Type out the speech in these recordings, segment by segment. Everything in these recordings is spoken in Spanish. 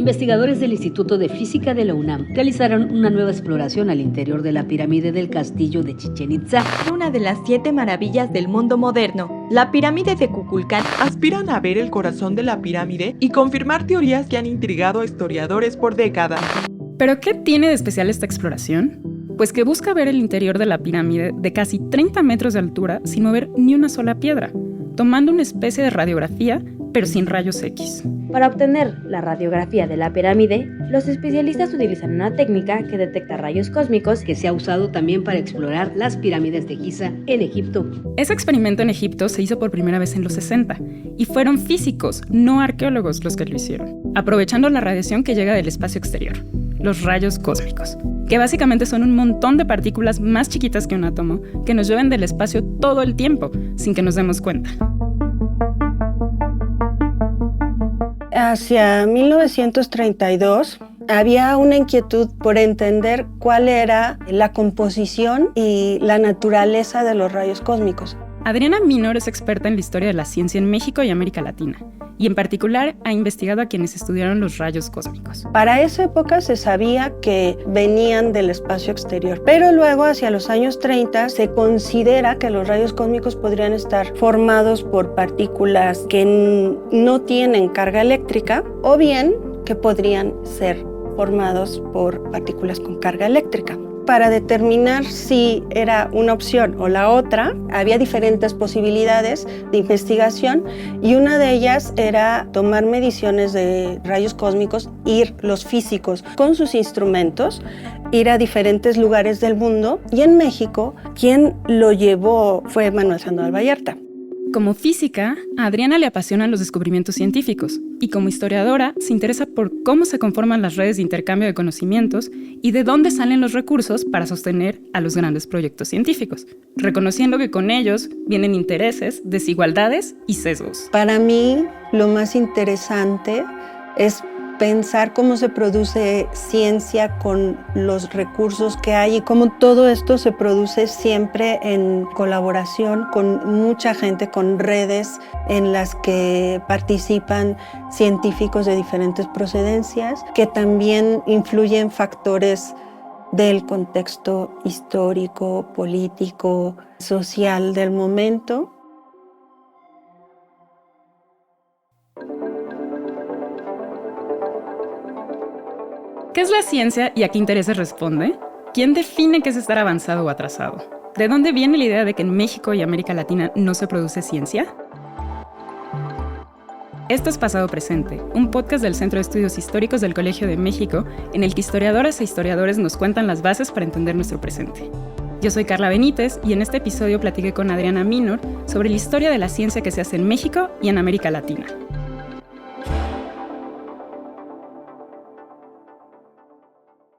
Investigadores del Instituto de Física de la UNAM realizaron una nueva exploración al interior de la pirámide del castillo de Chichén Itzá. Una de las 7 maravillas del mundo moderno, la pirámide de Kukulcán. Aspiran a ver el corazón de la pirámide y confirmar teorías que han intrigado a historiadores por décadas. ¿Pero qué tiene de especial esta exploración? Pues que busca ver el interior de la pirámide de casi 30 metros de altura sin mover ni una sola piedra, tomando una especie de radiografía, pero sin rayos X. Para obtener la radiografía de la pirámide, los especialistas utilizan una técnica que detecta rayos cósmicos que se ha usado también para explorar las pirámides de Giza en Egipto. Ese experimento en Egipto se hizo por primera vez en los 60 y fueron físicos, no arqueólogos, los que lo hicieron, aprovechando la radiación que llega del espacio exterior, los rayos cósmicos, que básicamente son un montón de partículas más chiquitas que un átomo que nos llueven del espacio todo el tiempo, sin que nos demos cuenta. Hacia 1932 había una inquietud por entender cuál era la composición y la naturaleza de los rayos cósmicos. Adriana Minor es experta en la historia de la ciencia en México y América Latina, y en particular ha investigado a quienes estudiaron los rayos cósmicos. Para esa época se sabía que venían del espacio exterior, pero luego hacia los años 30 se considera que los rayos cósmicos podrían estar formados por partículas que no tienen carga eléctrica o bien que podrían ser formados por partículas con carga eléctrica. Para determinar si era una opción o la otra, había diferentes posibilidades de investigación y una de ellas era tomar mediciones de rayos cósmicos, ir los físicos con sus instrumentos, ir a diferentes lugares del mundo, y en México quien lo llevó fue Manuel Sandoval Vallarta. Como física, a Adriana le apasionan los descubrimientos científicos y como historiadora se interesa por cómo se conforman las redes de intercambio de conocimientos y de dónde salen los recursos para sostener a los grandes proyectos científicos, reconociendo que con ellos vienen intereses, desigualdades y sesgos. Para mí, lo más interesante es pensar cómo se produce ciencia con los recursos que hay y cómo todo esto se produce siempre en colaboración con mucha gente, con redes en las que participan científicos de diferentes procedencias, que también influyen factores del contexto histórico, político, social del momento. ¿Qué es la ciencia y a qué intereses responde? ¿Quién define qué es estar avanzado o atrasado? ¿De dónde viene la idea de que en México y América Latina no se produce ciencia? Esto es Pasado Presente, un podcast del Centro de Estudios Históricos del Colegio de México, en el que historiadoras e historiadores nos cuentan las bases para entender nuestro presente. Yo soy Carla Benítez y en este episodio platiqué con Adriana Minor sobre la historia de la ciencia que se hace en México y en América Latina.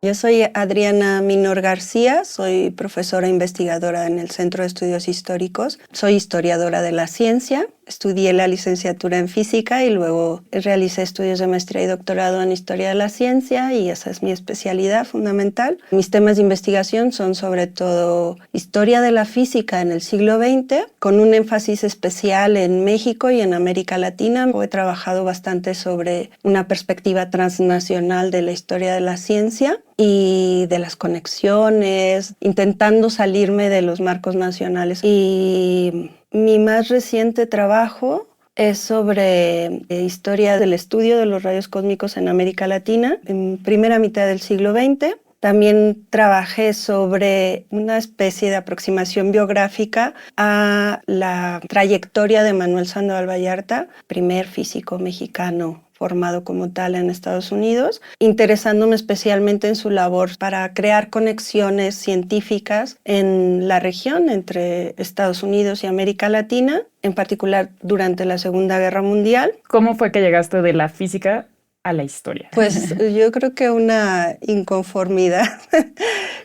Yo soy Adriana Minor García, soy profesora investigadora en el Centro de Estudios Históricos. Soy historiadora de la ciencia, estudié la licenciatura en física y luego realicé estudios de maestría y doctorado en historia de la ciencia y esa es mi especialidad fundamental. Mis temas de investigación son sobre todo historia de la física en el siglo XX, con un énfasis especial en México y en América Latina. He trabajado bastante sobre una perspectiva transnacional de la historia de la ciencia y de las conexiones, intentando salirme de los marcos nacionales. Y mi más reciente trabajo es sobre historia del estudio de los rayos cósmicos en América Latina, en primera mitad del siglo XX. También trabajé sobre una especie de aproximación biográfica a la trayectoria de Manuel Sandoval Vallarta, primer físico mexicano formado como tal en Estados Unidos, interesándome especialmente en su labor para crear conexiones científicas en la región entre Estados Unidos y América Latina, en particular durante la Segunda Guerra Mundial. ¿Cómo fue que llegaste de la física a la historia? Pues yo creo que una inconformidad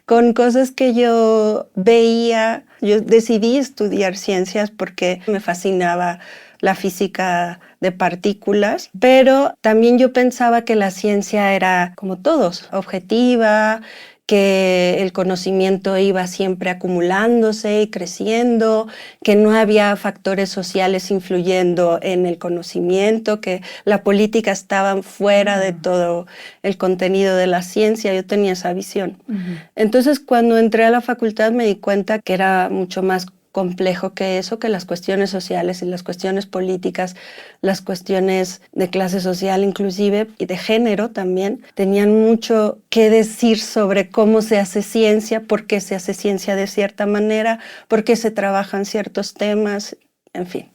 con cosas que yo veía. Yo decidí estudiar ciencias porque me fascinaba la física de partículas, pero también yo pensaba que la ciencia era, como todos, objetiva que el conocimiento iba siempre acumulándose y creciendo, que no había factores sociales influyendo en el conocimiento, que la política estaba fuera de todo el contenido de la ciencia. Yo tenía esa visión. Entonces, cuando entré a la facultad me di cuenta que era mucho más complejo que eso, que las cuestiones sociales y las cuestiones políticas, las cuestiones de clase social inclusive y de género también, tenían mucho que decir sobre cómo se hace ciencia, por qué se hace ciencia de cierta manera, por qué se trabajan ciertos temas, en fin.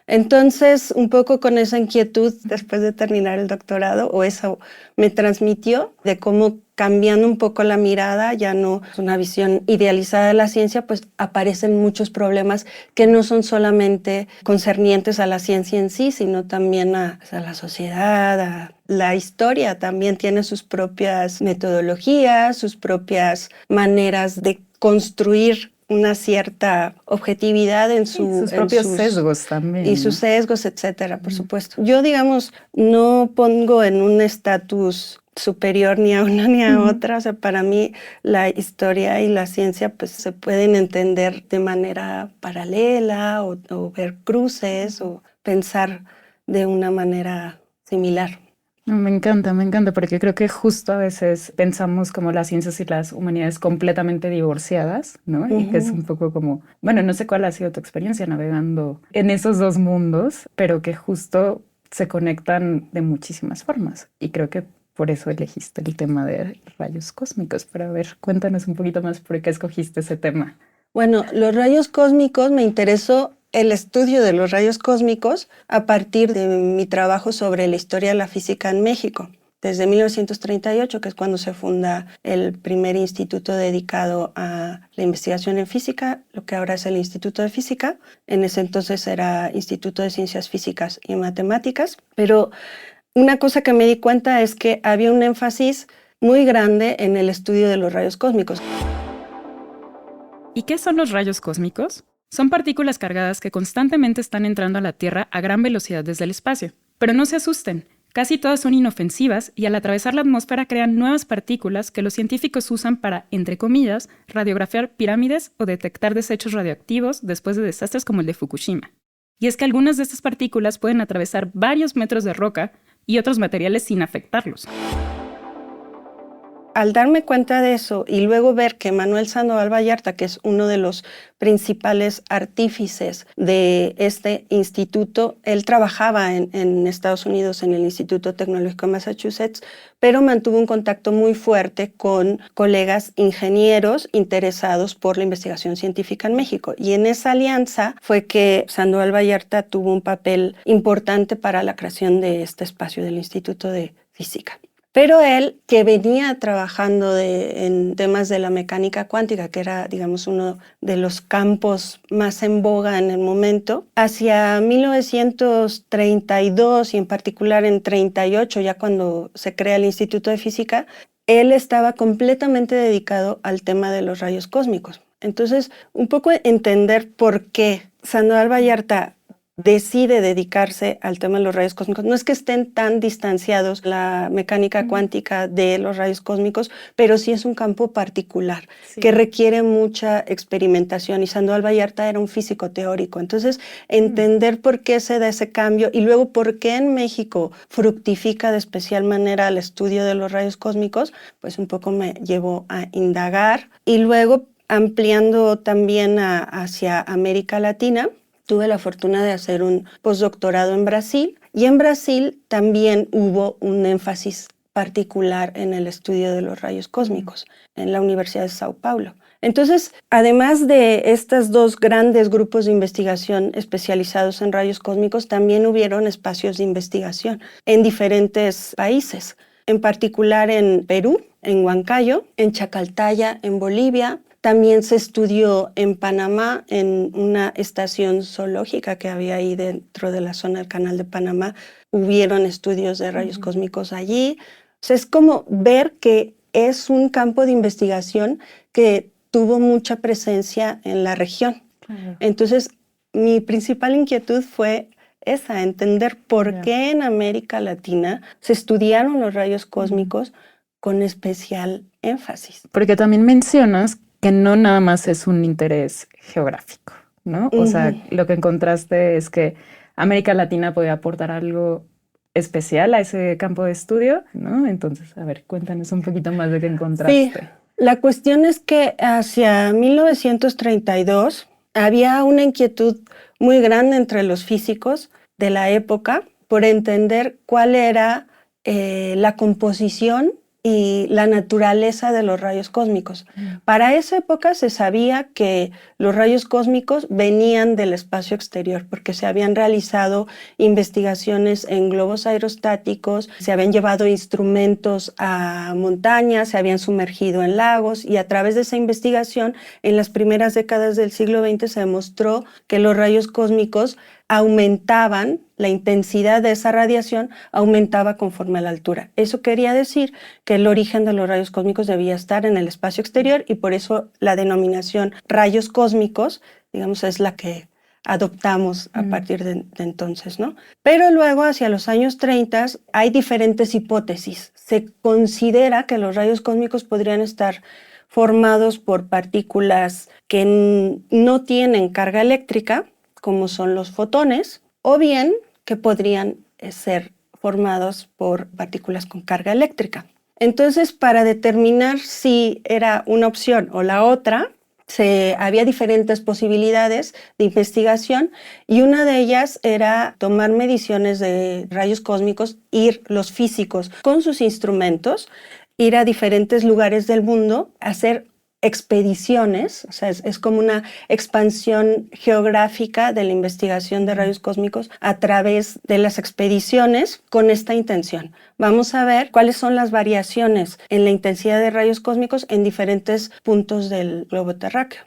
Entonces, un poco con esa inquietud después de terminar el doctorado, o eso me transmitió, de cómo cambiando un poco la mirada, ya no es una visión idealizada de la ciencia, pues aparecen muchos problemas que no son solamente concernientes a la ciencia en sí, sino también a la sociedad, a la historia. También tiene sus propias metodologías, sus propias maneras de construir una cierta objetividad en sus propios sesgos también. Y sus sesgos, etcétera, por supuesto. Yo, digamos, no pongo en un estatus superior ni a una ni a otra. O sea, para mí la historia y la ciencia pues se pueden entender de manera paralela o ver cruces o pensar de una manera similar. Me encanta, porque creo que justo a veces pensamos como las ciencias y las humanidades completamente divorciadas, ¿no? Y que es un poco como, bueno, no sé cuál ha sido tu experiencia navegando en esos dos mundos, pero que justo se conectan de muchísimas formas. Y creo que por eso elegiste el tema de rayos cósmicos. Pero a ver, cuéntanos un poquito más por qué escogiste ese tema. Bueno, los rayos cósmicos me interesó el estudio de los rayos cósmicos a partir de mi trabajo sobre la historia de la física en México. Desde 1938, que es cuando se funda el primer instituto dedicado a la investigación en física, lo que ahora es el Instituto de Física. En ese entonces era Instituto de Ciencias Físicas y Matemáticas. Pero una cosa que me di cuenta es que había un énfasis muy grande en el estudio de los rayos cósmicos. ¿Y qué son los rayos cósmicos? Son partículas cargadas que constantemente están entrando a la Tierra a gran velocidad desde el espacio. Pero no se asusten, casi todas son inofensivas y al atravesar la atmósfera crean nuevas partículas que los científicos usan para, entre comillas, radiografiar pirámides o detectar desechos radioactivos después de desastres como el de Fukushima. Y es que algunas de estas partículas pueden atravesar varios metros de roca y otros materiales sin afectarlos. Al darme cuenta de eso y luego ver que Manuel Sandoval Vallarta, que es uno de los principales artífices de este instituto, él trabajaba en Estados Unidos en el Instituto Tecnológico de Massachusetts, pero mantuvo un contacto muy fuerte con colegas ingenieros interesados por la investigación científica en México. Y en esa alianza fue que Sandoval Vallarta tuvo un papel importante para la creación de este espacio del Instituto de Física. Pero él, que venía trabajando en temas de la mecánica cuántica, que era, digamos, uno de los campos más en boga en el momento, hacia 1932 y en particular en 1938, ya cuando se crea el Instituto de Física, él estaba completamente dedicado al tema de los rayos cósmicos. Entonces, un poco entender por qué Sandoval Vallarta decide dedicarse al tema de los rayos cósmicos. No es que estén tan distanciados la mecánica cuántica de los rayos cósmicos, pero sí es un campo particular que requiere mucha experimentación y Sandoval Vallarta era un físico teórico. Entonces, entender por qué se da ese cambio y luego por qué en México fructifica de especial manera el estudio de los rayos cósmicos, pues un poco me llevó a indagar y luego ampliando también hacia América Latina. Tuve la fortuna de hacer un postdoctorado en Brasil y en Brasil también hubo un énfasis particular en el estudio de los rayos cósmicos en la Universidad de Sao Paulo. Entonces, además de estos dos grandes grupos de investigación especializados en rayos cósmicos, también hubieron espacios de investigación en diferentes países, en particular en Perú, en Huancayo, en Chacaltaya, en Bolivia. También se estudió en Panamá, en una estación zoológica que había ahí dentro de la zona del Canal de Panamá. Hubieron estudios de rayos cósmicos allí. O sea, es como ver que es un campo de investigación que tuvo mucha presencia en la región. Entonces, mi principal inquietud fue esa, entender por qué en América Latina se estudiaron los rayos cósmicos con especial énfasis. Porque también mencionas que no nada más es un interés geográfico, ¿no? O sea, lo que encontraste es que América Latina podía aportar algo especial a ese campo de estudio, ¿no? Entonces, a ver, cuéntanos un poquito más de qué encontraste. Sí, la cuestión es que hacia 1932 había una inquietud muy grande entre los físicos de la época por entender cuál era la composición y la naturaleza de los rayos cósmicos. Para esa época se sabía que los rayos cósmicos venían del espacio exterior porque se habían realizado investigaciones en globos aerostáticos, se habían llevado instrumentos a montañas, se habían sumergido en lagos y a través de esa investigación en las primeras décadas del siglo XX se demostró que los rayos cósmicos aumentaban, la intensidad de esa radiación aumentaba conforme a la altura. Eso quería decir que el origen de los rayos cósmicos debía estar en el espacio exterior y por eso la denominación rayos cósmicos, digamos, es la que adoptamos a partir de entonces, ¿no? Pero luego, hacia los años 30, hay diferentes hipótesis. Se considera que los rayos cósmicos podrían estar formados por partículas que no tienen carga eléctrica, como son los fotones, o bien que podrían ser formados por partículas con carga eléctrica. Entonces, para determinar si era una opción o la otra, había diferentes posibilidades de investigación y una de ellas era tomar mediciones de rayos cósmicos, ir los físicos con sus instrumentos, ir a diferentes lugares del mundo, hacer expediciones, o sea, es como una expansión geográfica de la investigación de rayos cósmicos a través de las expediciones con esta intención. Vamos a ver cuáles son las variaciones en la intensidad de rayos cósmicos en diferentes puntos del globo terráqueo.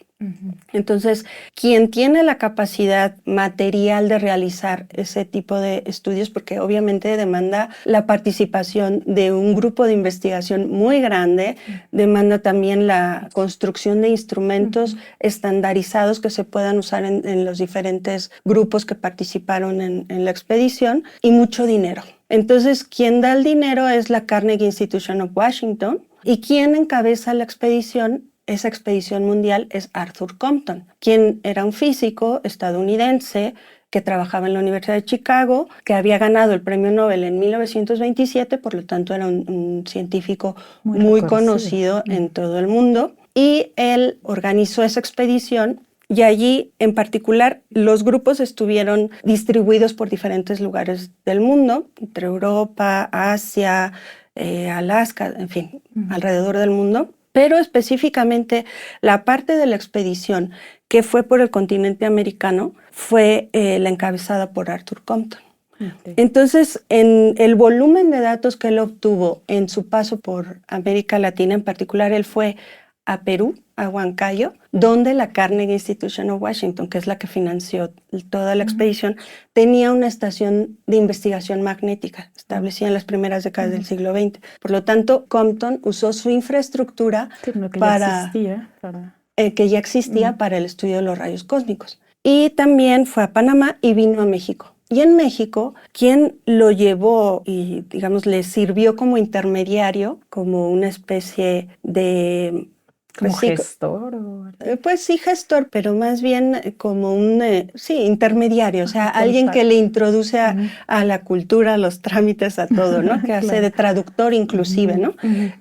Entonces, quien tiene la capacidad material de realizar ese tipo de estudios, porque obviamente demanda la participación de un grupo de investigación muy grande, demanda también la construcción de instrumentos estandarizados que se puedan usar en los diferentes grupos que participaron en la expedición y mucho dinero. Entonces, quien da el dinero es la Carnegie Institution of Washington y quien encabeza la expedición. Esa expedición mundial es Arthur Compton, quien era un físico estadounidense que trabajaba en la Universidad de Chicago, que había ganado el premio Nobel en 1927, por lo tanto era un científico muy conocido en todo el mundo. Y él organizó esa expedición y allí, en particular, los grupos estuvieron distribuidos por diferentes lugares del mundo, entre Europa, Asia, Alaska, en fin, alrededor del mundo. Pero específicamente la parte de la expedición que fue por el continente americano fue la encabezada por Arthur Compton. Entonces, en el volumen de datos que él obtuvo en su paso por América Latina, en particular, él fue a Perú, a Huancayo, donde la Carnegie Institution of Washington, que es la que financió toda la expedición, tenía una estación de investigación magnética establecida en las primeras décadas del siglo XX. Por lo tanto, Compton usó su infraestructura que ya existía para el estudio de los rayos cósmicos. Y también fue a Panamá y vino a México. Y en México, quien lo llevó y, digamos, le sirvió como intermediario, como una especie de... ¿Como gestor? Pues sí, gestor, pero más bien como un intermediario, o sea, alguien que le introduce a la cultura, a los trámites, a todo, ¿no? Que hace de traductor inclusive, ¿no?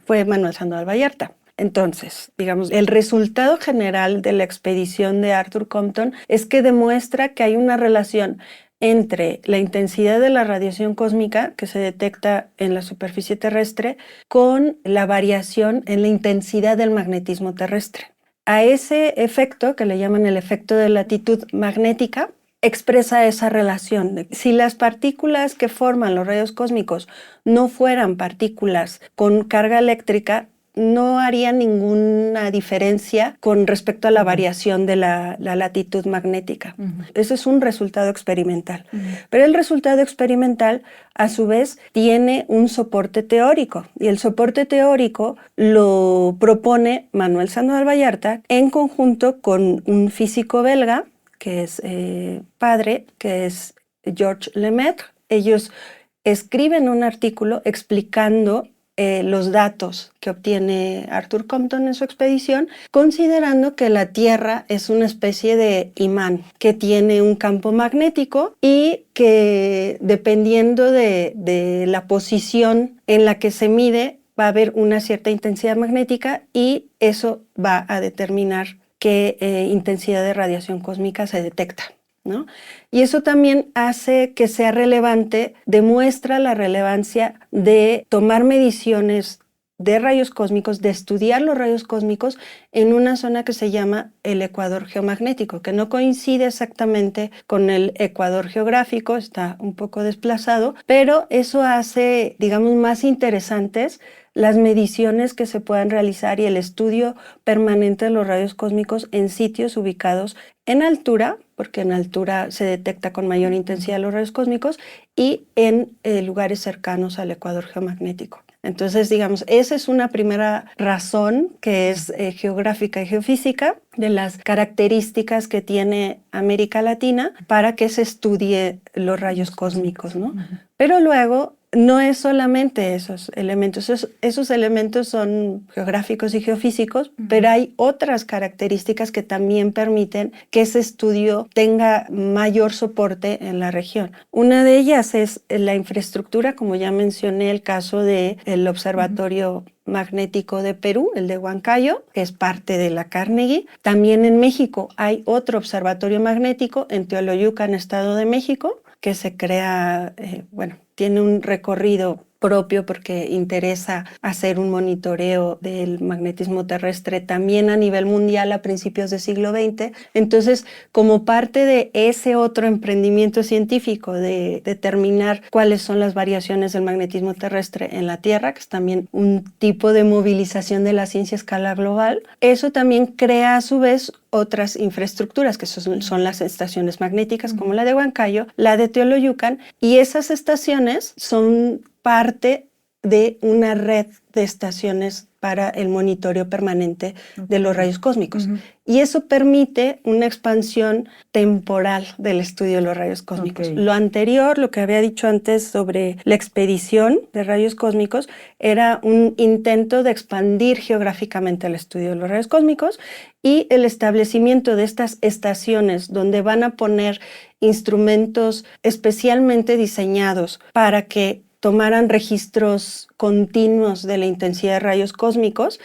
Fue Manuel Sandoval Vallarta. Entonces, digamos, el resultado general de la expedición de Arthur Compton es que demuestra que hay una relación entre la intensidad de la radiación cósmica que se detecta en la superficie terrestre con la variación en la intensidad del magnetismo terrestre. A ese efecto, que le llaman el efecto de latitud magnética, expresa esa relación. Si las partículas que forman los rayos cósmicos no fueran partículas con carga eléctrica, no haría ninguna diferencia con respecto a la variación de la latitud magnética. Ese es un resultado experimental. Pero el resultado experimental, a su vez, tiene un soporte teórico. Y el soporte teórico lo propone Manuel Sandoval Vallarta en conjunto con un físico belga, que es padre, que es Georges Lemaître. Ellos escriben un artículo explicando los datos que obtiene Arthur Compton en su expedición, considerando que la Tierra es una especie de imán que tiene un campo magnético y que dependiendo de la posición en la que se mide, va a haber una cierta intensidad magnética y eso va a determinar qué intensidad de radiación cósmica se detecta, ¿no? Y eso también hace que sea relevante, demuestra la relevancia de tomar mediciones de rayos cósmicos, de estudiar los rayos cósmicos en una zona que se llama el ecuador geomagnético, que no coincide exactamente con el ecuador geográfico, está un poco desplazado, pero eso hace, digamos, más interesantes las mediciones que se puedan realizar y el estudio permanente de los rayos cósmicos en sitios ubicados en altura, porque en altura se detecta con mayor intensidad los rayos cósmicos, y en lugares cercanos al ecuador geomagnético. Entonces, digamos, esa es una primera razón que es geográfica y geofísica de las características que tiene América Latina para que se estudie los rayos cósmicos, ¿no? Pero luego no es solamente esos elementos, esos elementos son geográficos y geofísicos, pero hay otras características que también permiten que ese estudio tenga mayor soporte en la región. Una de ellas es la infraestructura, como ya mencioné, el caso del Observatorio Magnético de Perú, el de Huancayo, que es parte de la Carnegie. También en México hay otro observatorio magnético en Teoloyucan, Estado de México, que se crea, tiene un recorrido propio porque interesa hacer un monitoreo del magnetismo terrestre también a nivel mundial a principios del siglo XX. Entonces, como parte de ese otro emprendimiento científico de determinar cuáles son las variaciones del magnetismo terrestre en la Tierra, que es también un tipo de movilización de la ciencia a escala global, eso también crea a su vez otras infraestructuras, que son las estaciones magnéticas, como la de Huancayo, la de Teoloyucan, y esas estaciones son parte de una red de estaciones para el monitoreo permanente de los rayos cósmicos. Y eso permite una expansión temporal del estudio de los rayos cósmicos. Lo anterior, lo que había dicho antes sobre la expedición de rayos cósmicos, era un intento de expandir geográficamente el estudio de los rayos cósmicos y el establecimiento de estas estaciones donde van a poner instrumentos especialmente diseñados para que tomaran registros continuos de la intensidad de rayos cósmicos,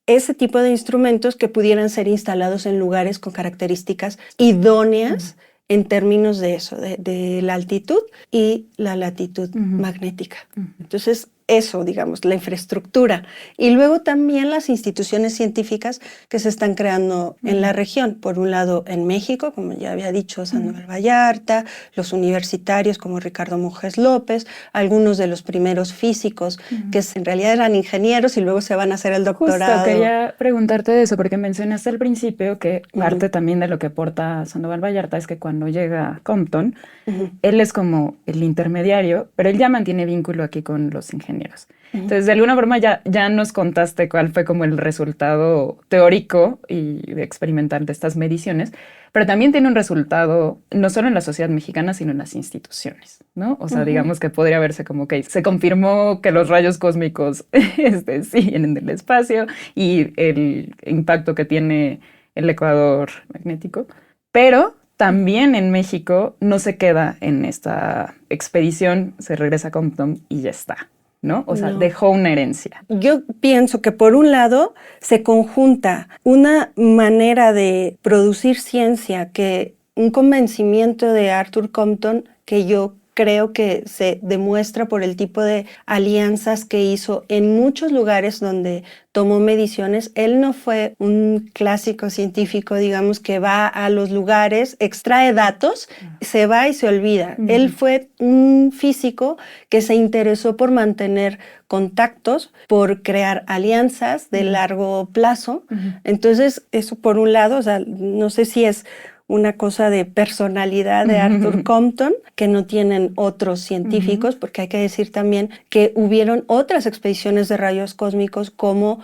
ese tipo de instrumentos que pudieran ser instalados en lugares con características idóneas en términos de eso, de la altitud y la latitud magnética. Entonces, eso, digamos, la infraestructura. Y luego también las instituciones científicas que se están creando en la región. Por un lado, en México, como ya había dicho, Sandoval Vallarta, los universitarios como Ricardo Monjes López, algunos de los primeros físicos que en realidad eran ingenieros y luego se van a hacer el doctorado. Justo quería preguntarte de eso, porque mencionaste al principio que parte también de lo que aporta Sandoval Vallarta es que cuando llega Compton, él es como el intermediario, pero él ya mantiene vínculo aquí con los ingenieros. Entonces, de alguna forma ya nos contaste cuál fue como el resultado teórico y experimental de estas mediciones, pero también tiene un resultado no solo en la sociedad mexicana, sino en las instituciones, ¿no? O sea, digamos que podría verse como que se confirmó que los rayos cósmicos sí vienen del espacio y el impacto que tiene el ecuador magnético, pero también en México no se queda en esta expedición, se regresa a Compton y ya está, ¿no? O sea, dejó una herencia. Yo pienso que por un lado se conjunta una manera de producir ciencia, que un convencimiento de Arthur Compton que yo creo que se demuestra por el tipo de alianzas que hizo en muchos lugares donde tomó mediciones. Él no fue un clásico científico, digamos, que va a los lugares, extrae datos, se va y se olvida. Él fue un físico que se interesó por mantener contactos, por crear alianzas de largo plazo. Entonces, eso por un lado, o sea, no sé si es una cosa de personalidad de Arthur Compton que no tienen otros científicos, porque hay que decir también que hubieron otras expediciones de rayos cósmicos como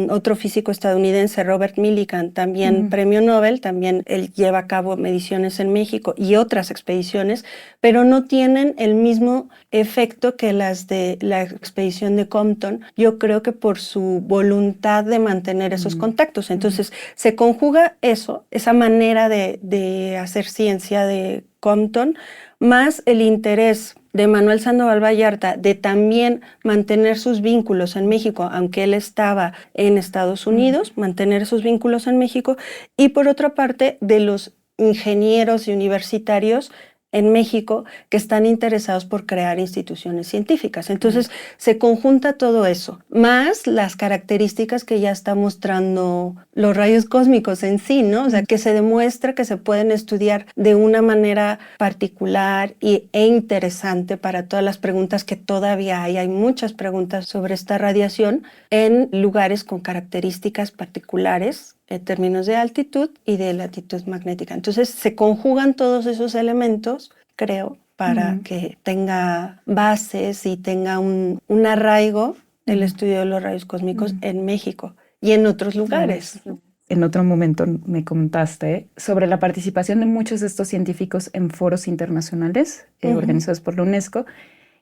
otro físico estadounidense, Robert Millikan, también premio Nobel, también él lleva a cabo mediciones en México y otras expediciones, pero no tienen el mismo efecto que las de la expedición de Compton, yo creo que por su voluntad de mantener esos contactos. Entonces se conjuga esa manera de hacer ciencia de Compton, más el interés de Manuel Sandoval Vallarta de también mantener sus vínculos en México, aunque él estaba en Estados Unidos, mantener esos vínculos en México, y por otra parte de los ingenieros y universitarios en México que están interesados por crear instituciones científicas. Entonces se conjunta todo eso, más las características que ya está mostrando los rayos cósmicos en sí, ¿no? O sea, que se demuestra que se pueden estudiar de una manera particular e interesante para todas las preguntas que todavía hay. Hay muchas preguntas sobre esta radiación en lugares con características particulares en términos de altitud y de latitud magnética. Entonces se conjugan todos esos elementos, creo, para que tenga bases y tenga un arraigo el estudio de los rayos cósmicos en México y en otros lugares. En otro momento me contaste sobre la participación de muchos de estos científicos en foros internacionales organizados por la UNESCO,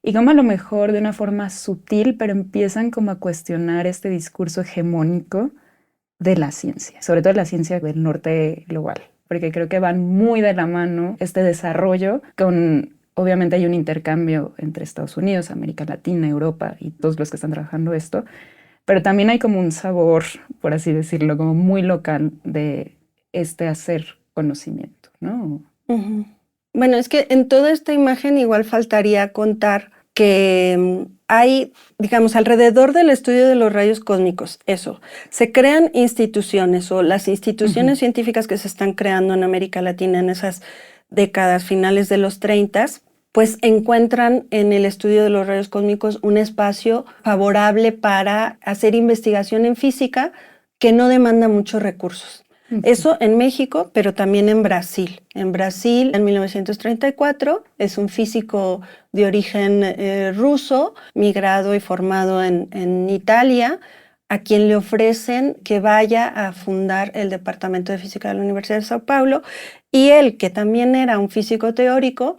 y cómo a lo mejor de una forma sutil, pero empiezan como a cuestionar este discurso hegemónico de la ciencia, sobre todo la ciencia del norte global, porque creo que van muy de la mano este desarrollo obviamente hay un intercambio entre Estados Unidos, América Latina, Europa y todos los que están trabajando esto, pero también hay como un sabor, por así decirlo, como muy local de hacer conocimiento, ¿no? Bueno, es que en toda esta imagen igual faltaría contar que hay, digamos, alrededor del estudio de los rayos cósmicos, se crean instituciones o las instituciones científicas que se están creando en América Latina en esas décadas finales de los 30, pues encuentran en el estudio de los rayos cósmicos un espacio favorable para hacer investigación en física que no demanda muchos recursos. Eso en México, pero también en Brasil. En Brasil, en 1934, es un físico de origen ruso, migrado y formado en Italia, a quien le ofrecen que vaya a fundar el Departamento de Física de la Universidad de Sao Paulo, y él, que también era un físico teórico,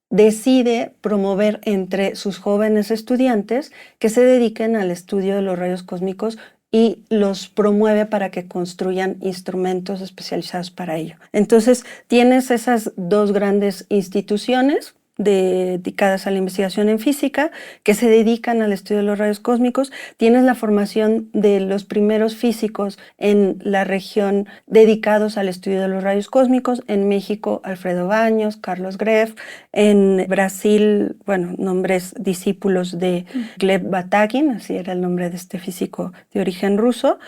decide promover entre sus jóvenes estudiantes que se dediquen al estudio de los rayos cósmicos y los promueve para que construyan instrumentos especializados para ello. Entonces, tienes esas dos grandes instituciones dedicadas a la investigación en física, que se dedican al estudio de los rayos cósmicos. Tienes la formación de los primeros físicos en la región dedicados al estudio de los rayos cósmicos. En México, Alfredo Baños, Carlos Greff. En Brasil, nombres discípulos de Gleb Batagin, así era el nombre de este físico de origen ruso.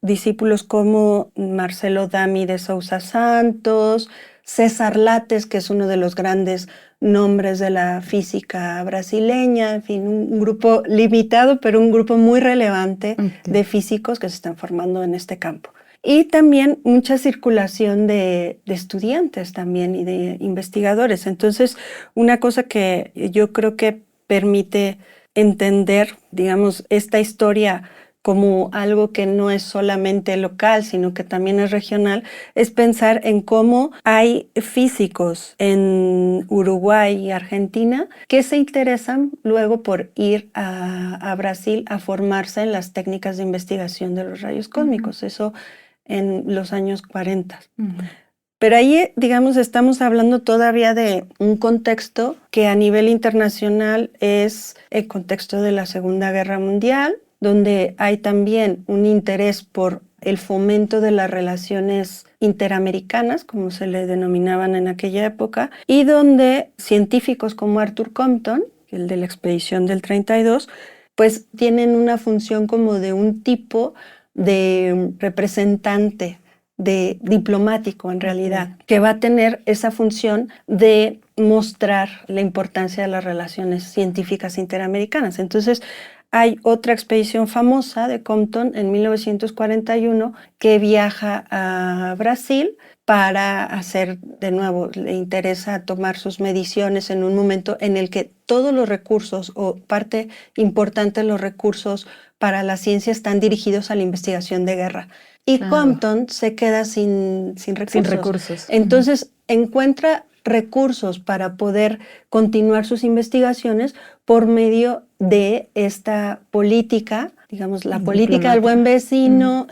Discípulos como Marcelo Dami de Sousa Santos, César Lattes, que es uno de los grandes nombres de la física brasileña, en fin, un grupo limitado, pero un grupo muy relevante de físicos que se están formando en este campo. Y también mucha circulación de estudiantes también y de investigadores. Entonces, una cosa que yo creo que permite entender, digamos, esta historia como algo que no es solamente local, sino que también es regional, es pensar en cómo hay físicos en Uruguay y Argentina que se interesan luego por ir a Brasil a formarse en las técnicas de investigación de los rayos cósmicos, eso en los años 40. Pero ahí, digamos, estamos hablando todavía de un contexto que a nivel internacional es el contexto de la Segunda Guerra Mundial, donde hay también un interés por el fomento de las relaciones interamericanas, como se le denominaban en aquella época, y donde científicos como Arthur Compton, el de la expedición del 32, pues tienen una función como de un tipo de representante de diplomático en realidad, que va a tener esa función de mostrar la importancia de las relaciones científicas interamericanas. Entonces, hay otra expedición famosa de Compton en 1941 que viaja a Brasil para hacer, de nuevo, le interesa tomar sus mediciones en un momento en el que todos los recursos o parte importante de los recursos para la ciencia están dirigidos a la investigación de guerra. Y Claro. Compton se queda sin recursos. Sin recursos. Entonces encuentra recursos para poder continuar sus investigaciones por medio de esta política, digamos, la política del buen vecino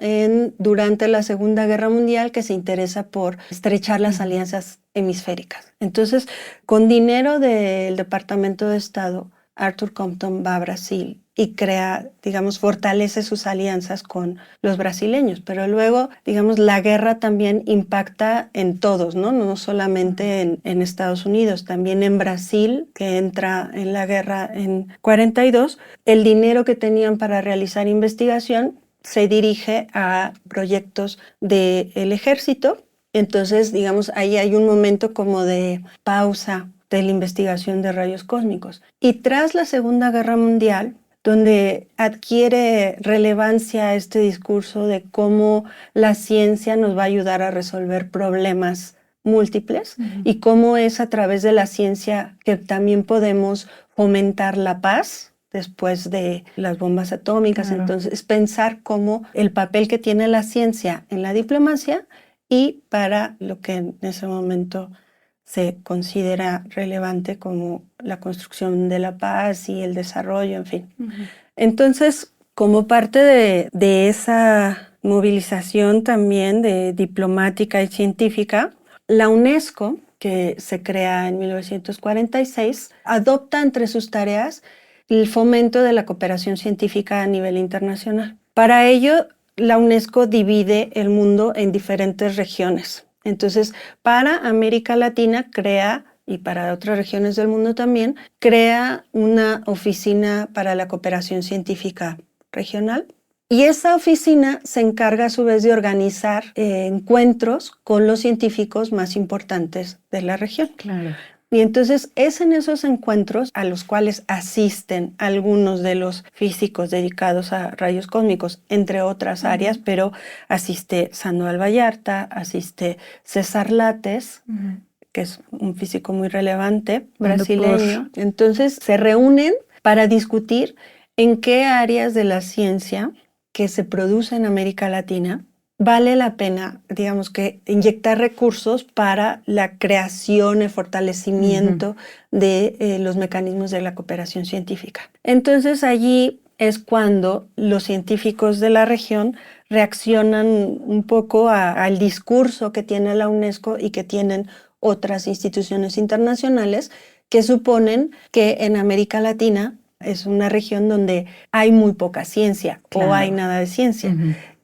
durante la Segunda Guerra Mundial, que se interesa por estrechar las alianzas hemisféricas. Entonces, con dinero del Departamento de Estado, Arthur Compton va a Brasil y crea, digamos, fortalece sus alianzas con los brasileños. Pero luego, digamos, la guerra también impacta en todos, ¿no? No solamente en Estados Unidos, también en Brasil, que entra en la guerra en 42. El dinero que tenían para realizar investigación se dirige a proyectos del ejército. Entonces, digamos, ahí hay un momento como de pausa de la investigación de rayos cósmicos. Y tras la Segunda Guerra Mundial, donde adquiere relevancia este discurso de cómo la ciencia nos va a ayudar a resolver problemas múltiples y cómo es a través de la ciencia que también podemos fomentar la paz después de las bombas atómicas. Claro. Entonces, pensar cómo el papel que tiene la ciencia en la diplomacia y para lo que en ese momento se considera relevante como la construcción de la paz y el desarrollo, en fin. Entonces, como parte de esa movilización también de diplomática y científica, la UNESCO, que se crea en 1946, adopta entre sus tareas el fomento de la cooperación científica a nivel internacional. Para ello, la UNESCO divide el mundo en diferentes regiones. Entonces, para América Latina crea, y para otras regiones del mundo también, crea una oficina para la cooperación científica regional. Y esa oficina se encarga a su vez de organizar encuentros con los científicos más importantes de la región. Claro. Y entonces es en esos encuentros a los cuales asisten algunos de los físicos dedicados a rayos cósmicos, entre otras áreas, pero asiste Sandoval Vallarta, asiste César Lattes, que es un físico muy relevante, brasileño. Entonces se reúnen para discutir en qué áreas de la ciencia que se produce en América Latina vale la pena, digamos, que inyectar recursos para la creación, el fortalecimiento de los mecanismos de la cooperación científica. Entonces allí es cuando los científicos de la región reaccionan un poco al discurso que tiene la UNESCO y que tienen otras instituciones internacionales que suponen que en América Latina es una región donde hay muy poca ciencia o hay nada de ciencia.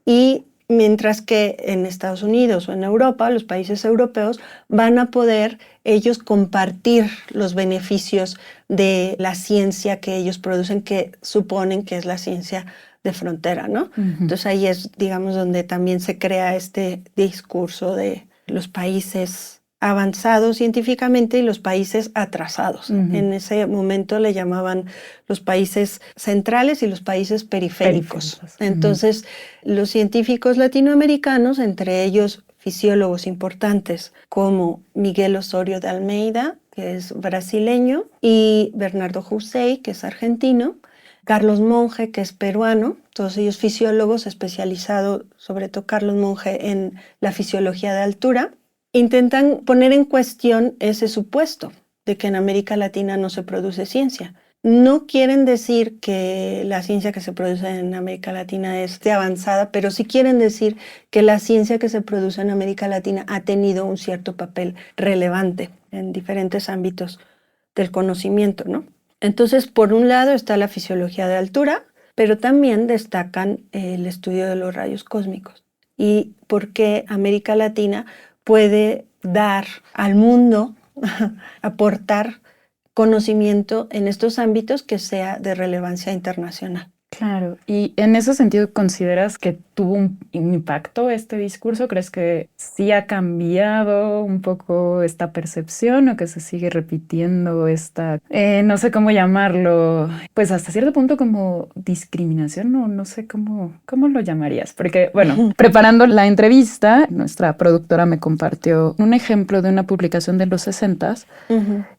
Y mientras que en Estados Unidos o en Europa, los países europeos van a poder ellos compartir los beneficios de la ciencia que ellos producen, que suponen que es la ciencia de frontera, ¿no? Entonces ahí es, digamos, donde también se crea este discurso de los países avanzados científicamente y los países atrasados. En ese momento le llamaban los países centrales y los países periféricos. Entonces, los científicos latinoamericanos, entre ellos fisiólogos importantes como Miguel Osorio de Almeida, que es brasileño, y Bernardo Husey, que es argentino, Carlos Monge, que es peruano, todos ellos fisiólogos especializados, sobre todo Carlos Monge, en la fisiología de altura, intentan poner en cuestión ese supuesto de que en América Latina no se produce ciencia. No quieren decir que la ciencia que se produce en América Latina es de avanzada, pero sí quieren decir que la ciencia que se produce en América Latina ha tenido un cierto papel relevante en diferentes ámbitos del conocimiento, ¿no? Entonces, por un lado está la fisiología de altura, pero también destacan el estudio de los rayos cósmicos y por qué América Latina puede dar al mundo, aportar conocimiento en estos ámbitos que sea de relevancia internacional. Claro, y en ese sentido, ¿consideras que tuvo un impacto este discurso? ¿Crees que sí ha cambiado un poco esta percepción o que se sigue repitiendo esta, no sé cómo llamarlo, pues hasta cierto punto como discriminación, no sé cómo lo llamarías? Porque, bueno, preparando la entrevista, nuestra productora me compartió un ejemplo de una publicación de los 60s,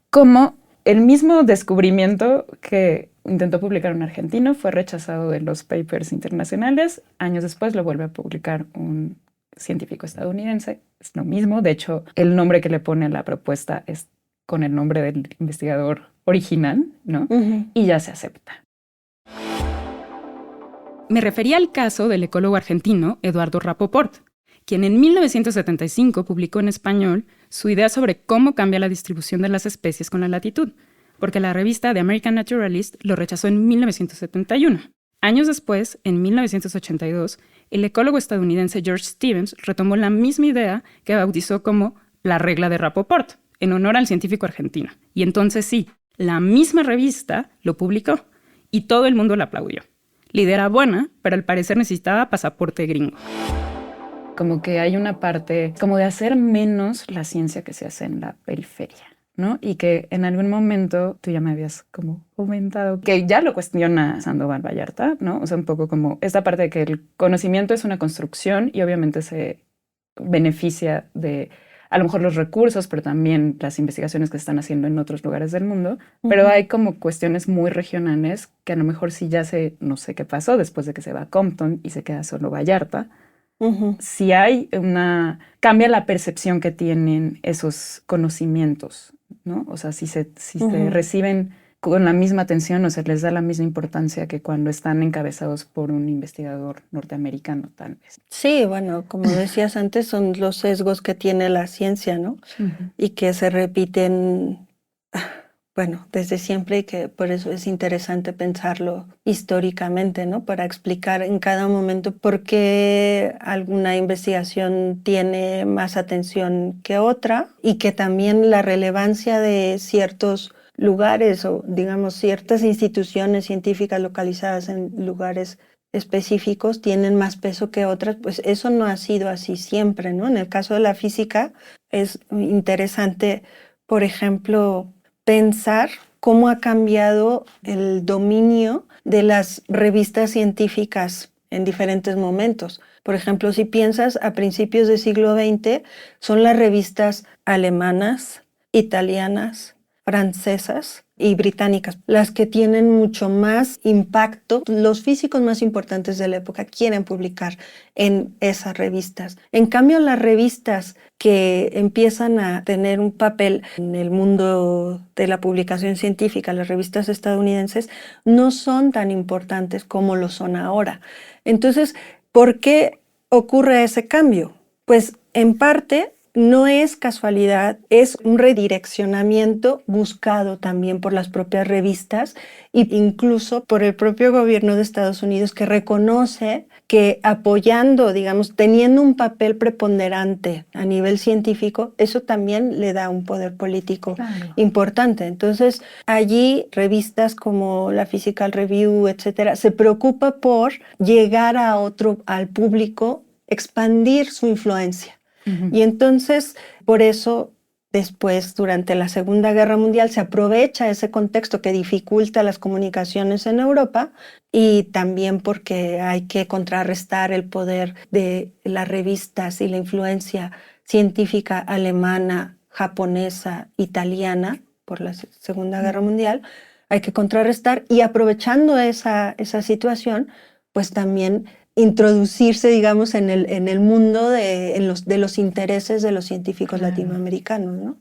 como el mismo descubrimiento que intentó publicar un argentino fue rechazado de los papers internacionales. Años después lo vuelve a publicar un científico estadounidense. Es lo mismo. De hecho, el nombre que le pone a la propuesta es con el nombre del investigador original, ¿no? Y ya se acepta. Me refería al caso del ecólogo argentino Eduardo Rapoport, quien en 1975 publicó en español su idea sobre cómo cambia la distribución de las especies con la latitud, porque la revista The American Naturalist lo rechazó en 1971. Años después, en 1982, el ecólogo estadounidense George Stevens retomó la misma idea que bautizó como la regla de Rapoport, en honor al científico argentino. Y entonces sí, la misma revista lo publicó y todo el mundo la aplaudió. La idea era buena, pero al parecer necesitaba pasaporte gringo. Como que hay una parte como de hacer menos la ciencia que se hace en la periferia, ¿no? Y que en algún momento, tú ya me habías como comentado, que ya lo cuestiona Sandoval Vallarta, ¿no? O sea, un poco como esta parte de que el conocimiento es una construcción y obviamente se beneficia de a lo mejor los recursos, pero también las investigaciones que se están haciendo en otros lugares del mundo. Pero hay como cuestiones muy regionales que a lo mejor sí ya no sé qué pasó después de que se va a Compton y se queda solo Vallarta. Si hay cambia la percepción que tienen esos conocimientos, ¿no? O sea, si se reciben con la misma atención o se les da la misma importancia que cuando están encabezados por un investigador norteamericano, tal vez. Sí, bueno, como decías antes, son los sesgos que tiene la ciencia, ¿no? Y que se repiten, bueno, desde siempre, y que por eso es interesante pensarlo históricamente, ¿no? Para explicar en cada momento por qué alguna investigación tiene más atención que otra y que también la relevancia de ciertos lugares o, digamos, ciertas instituciones científicas localizadas en lugares específicos tienen más peso que otras, pues eso no ha sido así siempre, ¿no? En el caso de la física es interesante, por ejemplo, pensar cómo ha cambiado el dominio de las revistas científicas en diferentes momentos. Por ejemplo, si piensas a principios del siglo XX, son las revistas alemanas, italianas, francesas y británicas las que tienen mucho más impacto. Los físicos más importantes de la época quieren publicar en esas revistas. En cambio, las revistas que empiezan a tener un papel en el mundo de la publicación científica, las revistas estadounidenses, no son tan importantes como lo son ahora. Entonces, ¿por qué ocurre ese cambio? Pues en parte no es casualidad, es un redireccionamiento buscado también por las propias revistas e incluso por el propio gobierno de Estados Unidos, que reconoce que apoyando, digamos, teniendo un papel preponderante a nivel científico, eso también le da un poder político importante. Entonces, allí revistas como la Physical Review, etcétera, se preocupa por llegar al público, expandir su influencia. Y entonces, por eso, después, durante la Segunda Guerra Mundial, se aprovecha ese contexto que dificulta las comunicaciones en Europa y también porque hay que contrarrestar el poder de las revistas y la influencia científica alemana, japonesa, italiana por la Segunda Guerra Mundial. Hay que contrarrestar y aprovechando esa situación, pues también introducirse, digamos, en el mundo de los intereses de los científicos latinoamericanos, ¿no?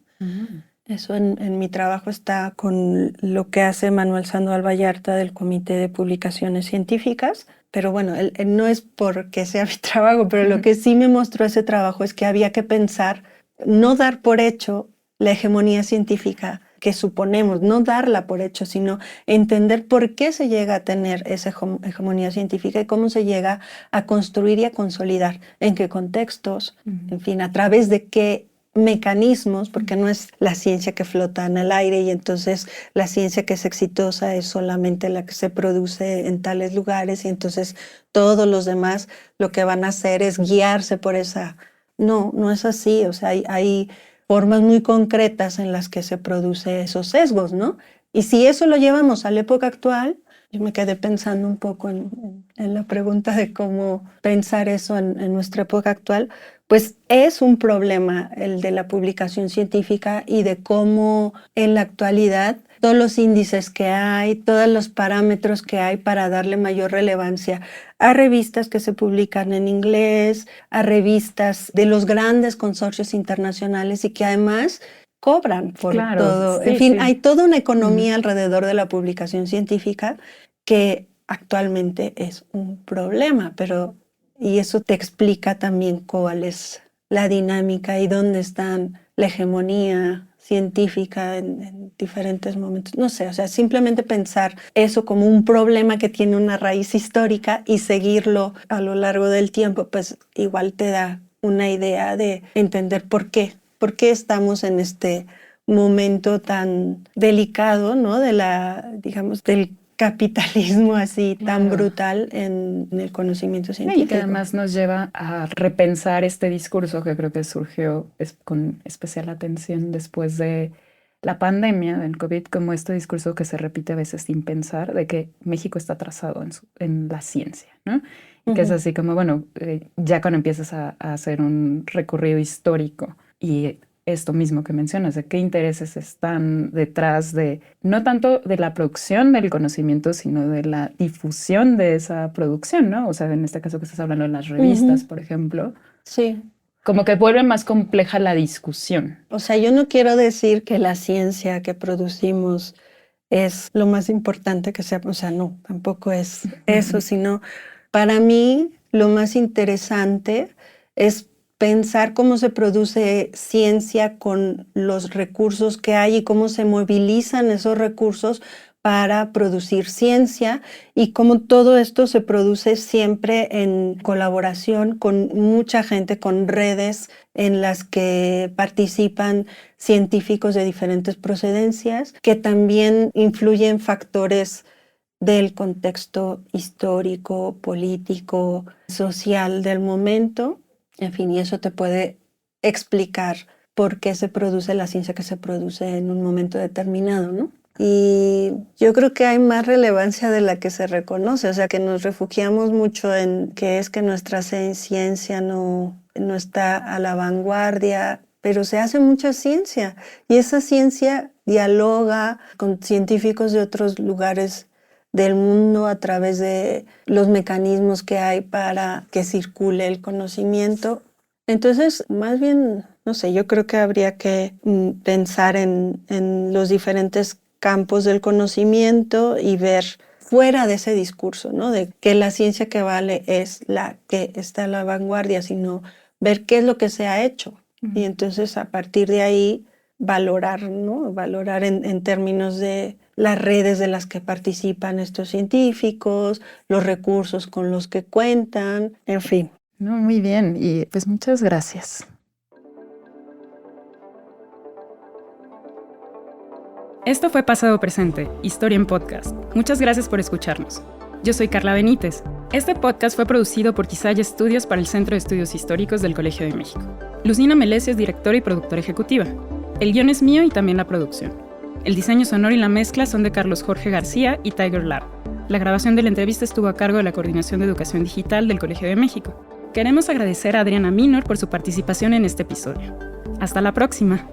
Eso en mi trabajo está con lo que hace Manuel Sandoval Vallarta del Comité de Publicaciones Científicas, pero bueno, él no es porque sea mi trabajo, pero lo que sí me mostró ese trabajo es que había que pensar, no dar por hecho la hegemonía científica que suponemos, no darla por hecho, sino entender por qué se llega a tener esa hegemonía científica y cómo se llega a construir y a consolidar, en qué contextos, en fin, a través de qué mecanismos, porque no es la ciencia que flota en el aire y entonces la ciencia que es exitosa es solamente la que se produce en tales lugares y entonces todos los demás lo que van a hacer es guiarse por esa. No, no es así. O sea, hay formas muy concretas en las que se produce esos sesgos, ¿no? Y si eso lo llevamos a la época actual, yo me quedé pensando un poco en la pregunta de cómo pensar eso en nuestra época actual, pues es un problema el de la publicación científica y de cómo en la actualidad todos los índices que hay, todos los parámetros que hay para darle mayor relevancia a revistas que se publican en inglés, a revistas de los grandes consorcios internacionales y que además cobran por todo. Sí, en fin, sí. hay toda una economía alrededor de la publicación científica que actualmente es un problema, y eso te explica también cuál es la dinámica y dónde está la hegemonía científica en diferentes momentos. No sé, o sea, simplemente pensar eso como un problema que tiene una raíz histórica y seguirlo a lo largo del tiempo, pues igual te da una idea de entender por qué estamos en este momento tan delicado, ¿no? Del capitalismo así tan brutal en el conocimiento científico. Y que además nos lleva a repensar este discurso que creo que surgió con especial atención después de la pandemia del COVID, como este discurso que se repite a veces sin pensar, de que México está atrasado en la ciencia, ¿no? Y que es así como, bueno, ya cuando empiezas a hacer un recorrido histórico y esto mismo que mencionas, de qué intereses están detrás de, no tanto de la producción del conocimiento, sino de la difusión de esa producción, ¿no? O sea, en este caso que estás hablando de las revistas, por ejemplo. Sí. Como que vuelve más compleja la discusión. O sea, yo no quiero decir que la ciencia que producimos es lo más importante que sea, o sea, no, tampoco es eso, sino para mí lo más interesante es pensar cómo se produce ciencia con los recursos que hay y cómo se movilizan esos recursos para producir ciencia y cómo todo esto se produce siempre en colaboración con mucha gente, con redes en las que participan científicos de diferentes procedencias, que también influyen factores del contexto histórico, político, social del momento. En fin, y eso te puede explicar por qué se produce la ciencia que se produce en un momento determinado, ¿no? Y yo creo que hay más relevancia de la que se reconoce, o sea, que nos refugiamos mucho en que es que nuestra ciencia no está a la vanguardia, pero se hace mucha ciencia y esa ciencia dialoga con científicos de otros lugares del mundo a través de los mecanismos que hay para que circule el conocimiento. Entonces, más bien, no sé, yo creo que habría que pensar en los diferentes campos del conocimiento y ver fuera de ese discurso, ¿no? De que la ciencia que vale es la que está a la vanguardia, sino ver qué es lo que se ha hecho. Y entonces, a partir de ahí, valorar, ¿no? Valorar en términos de las redes de las que participan estos científicos, los recursos con los que cuentan, en fin. No, muy bien, y pues muchas gracias. Esto fue Pasado Presente, Historia en Podcast. Muchas gracias por escucharnos. Yo soy Carla Benítez. Este podcast fue producido por Quisaya Estudios para el Centro de Estudios Históricos del Colegio de México. Lucina Melesio es directora y productora ejecutiva. El guión es mío y también la producción. El diseño sonoro y la mezcla son de Carlos Jorge García y Tiger Lab. La grabación de la entrevista estuvo a cargo de la Coordinación de Educación Digital del Colegio de México. Queremos agradecer a Adriana Minor por su participación en este episodio. Hasta la próxima.